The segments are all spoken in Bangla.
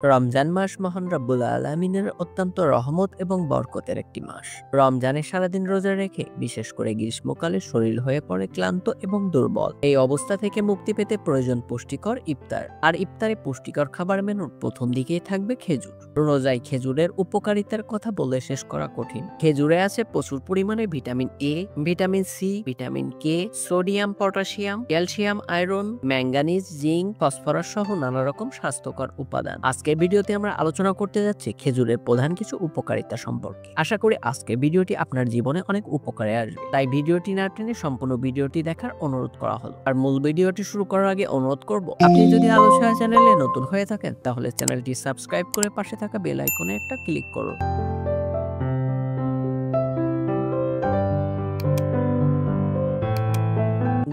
রমজান মাস মহান রব্বুল আলামিনের অত্যন্ত রহমত এবং বরকতের একটি মাস। রমজানে সারাদিন রোজা রেখে বিশেষ করে গ্রীষ্মকালে শরীর হয়ে পড়ে ক্লান্ত এবং দুর্বল। এই অবস্থা থেকে মুক্তি পেতে প্রয়োজন পুষ্টিকর ইফতার। আর ইফতারে পুষ্টিকর খাবার মেনুর প্রথম দিকেই থাকবে খেজুর। রোজায় খেজুরের উপকারিতার কথা বলে শেষ করা কঠিন। খেজুরে আছে প্রচুর পরিমাণে vitamin A, vitamin C, vitamin K, sodium, potassium, calcium, iron, manganese, zinc, phosphorus সহ নানা রকম স্বাস্থ্যকর উপাদান। আজকের ভিডিওতে আমরা আলোচনা করতে যাচ্ছি খেজুরের প্রধান কিছু উপকারিতা সম্পর্কে। আশা করি আজকের ভিডিওটি আপনার জীবনে অনেক উপকারে আসবে, তাই ভিডিওটি না টেনে সম্পূর্ণ ভিডিওটি দেখার অনুরোধ করা হলো। আর মূল ভিডিওটি শুরু করার আগে অনুরোধ করব, আপনি যদি আলো ছায়া চ্যানেলে নতুন হয়ে থাকেন তাহলে চ্যানেলটি সাবস্ক্রাইব করে পাশে থাকা বেল আইকনে একটা ক্লিক করুন।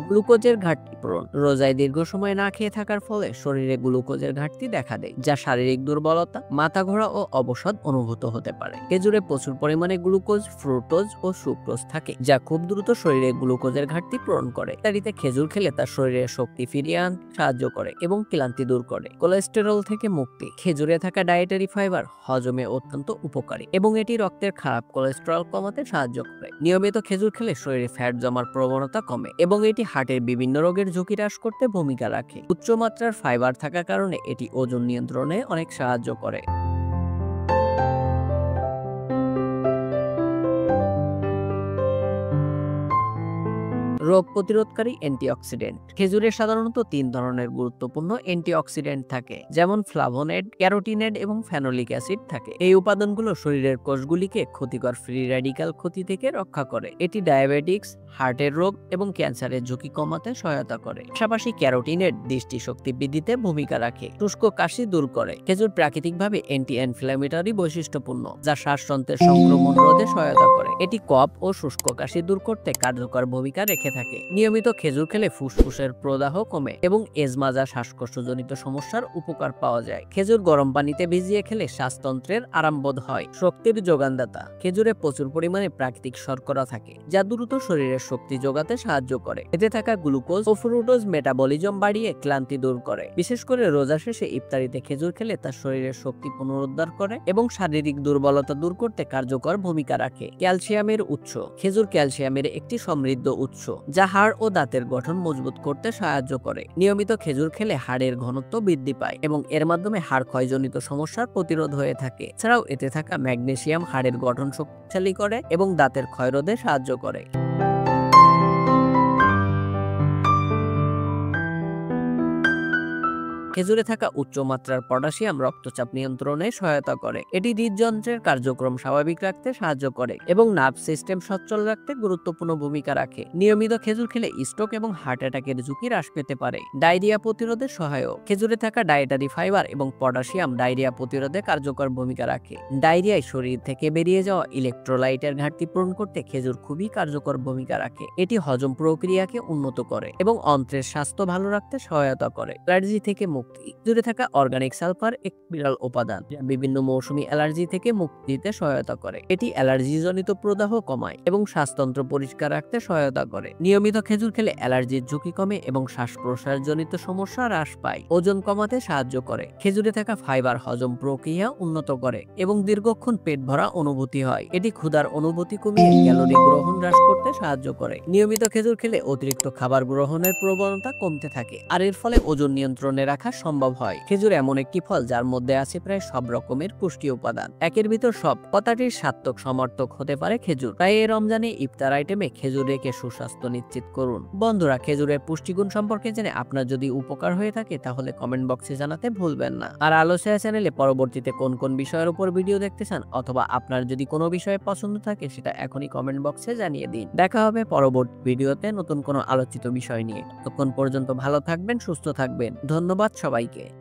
গ্লুকোজের ঘাটতি পূরণ। রোজায় দীর্ঘ সময় না খেয়ে থাকার ফলে শরীরে গ্লুকোজের ঘাটতি দেখা দেয়, যা শারীরিক দুর্বলতা, মাথা ঘোরা ও অবসাদ অনুভূত হতে পারে। খেজুরে প্রচুর পরিমাণে গ্লুকোজ, ফ্রুক্টোজ ও সুক্রোজ থাকে, যা খুব দ্রুত শরীরে গ্লুকোজের ঘাটতি পূরণ করে। ইত্যাদিতে খেজুর খেলে তার শরীরে শক্তি ফিরিয়ে আনতে সাহায্য করে এবং ক্লান্তি দূর করে। কোলেস্টেরল থেকে মুক্তি। খেজুরে থাকা ডায়েটারি ফাইবার হজমে অত্যন্ত উপকারী এবং এটি রক্তের খারাপ কোলেস্টেরল কমাতে সাহায্য করে। নিয়মিত খেজুর খেলে শরীরে ফ্যাট জমার প্রবণতা কমে এবং এটি হার্টের বিভিন্ন রোগের ঝুঁকি হ্রাস করতে ভূমিকা রাখে। উচ্চমাত্রার ফাইবার থাকার কারণে এটি ওজন নিয়ন্ত্রণে অনেক সাহায্য করে। রোগ প্রতিরোধকারী অ্যান্টিঅক্সিডেন্ট। খেজুরে সাধারণত 3 ধরনের গুরুত্বপূর্ণ অ্যান্টিঅক্সিডেন্ট থাকে, যেমন ফ্লাভোনেড, ক্যারোটিনেড এবং ফেনোলিক অ্যাসিড থাকে। এই উপাদানগুলো শরীরের কোষগুলিকে ক্ষতিকর ফ্রি র্যাডিক্যাল ক্ষতি থেকে রক্ষা করে। এটি ডায়াবেটিক্স, হার্টের রোগ এবং ক্যান্সারের ঝুঁকি কমাতে সহায়তা করে। পাশাপাশি ক্যারোটিনেড দৃষ্টিশক্তি বৃদ্ধিতে ভূমিকা রাখে। শুষ্ক কাশি দূর করে। খেজুর প্রাকৃতিকভাবে অ্যান্টি ইনফ্ল্যামেটরি বৈশিষ্ট্যপূর্ণ, যা শ্বাসতন্ত্রের সংক্রমণ রোধে সহায়তা করে। এটি কফ ও শুষ্ক কাশি দূর করতে কার্যকর ভূমিকা রেখে থাকে। নিয়মিত খেজুর খেলে ফুসফুসের প্রদাহ কমে এবং এজমা, যা শ্বাসকষ্টজনিত সমস্যার উপকার পাওয়া যায়। খেজুর গরম পানিতে ভিজিয়ে খেলে শ্বাসতন্ত্রের আরামবোধ হয়। শক্তির যোগানদাতা। খেজুরে প্রচুর পরিমাণে প্রাকৃতিক শর্করা থাকে, যা দ্রুত শরীরের শক্তি যোগাতে সাহায্য করে। এতে থাকা গ্লুকোজ ও ফ্রুক্টোজ মেটাবলিজম বাড়িয়ে ক্লান্তি দূর করে। বিশেষ করে রোজা শেষে ইফতারিতে খেজুর খেলে তার শরীরের শক্তি পুনরুদ্ধার করে এবং শারীরিক দুর্বলতা দূর করতে কার্যকর ভূমিকা রাখে। ক্যালসিয়ামের উৎস। খেজুর ক্যালসিয়ামের একটি সমৃদ্ধ উৎস, যা হাড় ও দাঁতের গঠন মজবুত করতে সাহায্য করে। নিয়মিত খেজুর খেলে হাড়ের ঘনত্ব বৃদ্ধি পায় এবং এর মাধ্যমে হাড় ক্ষয়জনিত সমস্যার প্রতিরোধ হয়ে থাকে। এছাড়াও এতে থাকা ম্যাগনেসিয়াম হাড়ের গঠন শক্তিশালী করে এবং দাঁতের ক্ষয়রোধে সাহায্য করে। খেজুরে থাকা উচ্চমাত্রার পটাশিয়াম রক্তচাপ নিয়ন্ত্রণে সহায়তা করে। এটি হৃদযন্ত্রের কার্যক্রম স্বাভাবিক রাখতে সাহায্য করে এবং নার্ভ সিস্টেম সচল রাখতে গুরুত্বপূর্ণ ভূমিকা রাখে। নিয়মিত খেজুর খেলে স্ট্রোক এবং হার্ট অ্যাটাকের ঝুঁকি হ্রাস পেতে পারে। ডায়রিয়া প্রতিরোধে সহায়ক। খেজুরে থাকা ডায়েটারি ফাইবার এবং পটাশিয়াম ডায়রিয়া প্রতিরোধে কার্যকর ভূমিকা রাখে। ডায়রিয়ায় শরীর থেকে বেরিয়ে যাওয়া ইলেকট্রোলাইটের ঘাটতি পূরণ করতে খেজুর খুবই কার্যকর ভূমিকা রাখে। এটি হজম প্রক্রিয়াকে উন্নত করে এবং অন্ত্রের স্বাস্থ্য ভালো রাখতে সহায়তা করে। অ্যালার্জি থেকে মুক্তি। খেজুরে থাকা অর্গানিক সালফার এক বিরল উপাদান, যা বিভিন্ন মৌসুমী অ্যালার্জি থেকে মুক্তি দিতে সহায়তা করে। এটি অ্যালার্জিজনিত প্রদাহ কমায় এবং শ্বাসতন্ত্র পরিষ্কার রাখতে সহায়তা করে। নিয়মিত খেজুর খেলে অ্যালার্জির ঝুঁকি কমে এবং শ্বাস প্রশ্বাসজনিত সমস্যা হ্রাস পায়। ওজন কমাতে সাহায্য করে। খেজুরে থাকা ফাইবার হজম প্রক্রিয়া উন্নত করে এবং দীর্ঘক্ষণ পেট ভরা অনুভূতি হয়। এটি ক্ষুধার অনুভূতি কমিয়ে ক্যালোরি গ্রহণ হ্রাস করতে সাহায্য করে। নিয়মিত খেজুর খেলে অতিরিক্ত খাবার গ্রহণের প্রবণতা কমতে থাকে, আর এর ফলে ওজন নিয়ন্ত্রণে রাখা সম্ভব হয়। খেজুর এমন একটি ফল যার মধ্যে আছে প্রায় সব রকমের পুষ্টি উপাদান। একের ভিতর সব কথাটির সার্থক সমর্থক হতে পারে খেজুর। তাই এই রমজানে ইফতার আইটেমে খেজুর রেখে সুস্বাস্থ্য নিশ্চিত করুন। বন্ধুরা, খেজুরের পুষ্টিগুণ সম্পর্কে জেনে আপনার যদি উপকার হয়ে থাকে তাহলে কমেন্ট বক্সে জানাতে ভুলবেন না। আর আলো ছায়া চ্যানেলে পরবর্তীতে কোন কোন বিষয়ের উপর ভিডিও দেখতে চান অথবা আপনার যদি কোনো বিষয়ে পছন্দ থাকে সেটা এখনই কমেন্ট বক্সে জানিয়ে দিন। দেখা হবে পরবর্তী ভিডিওতে নতুন কোনো আলোচিত বিষয় নিয়ে। ততক্ষণ পর্যন্ত ভালো থাকবেন, সুস্থ থাকবেন। ধন্যবাদ সবাইকে।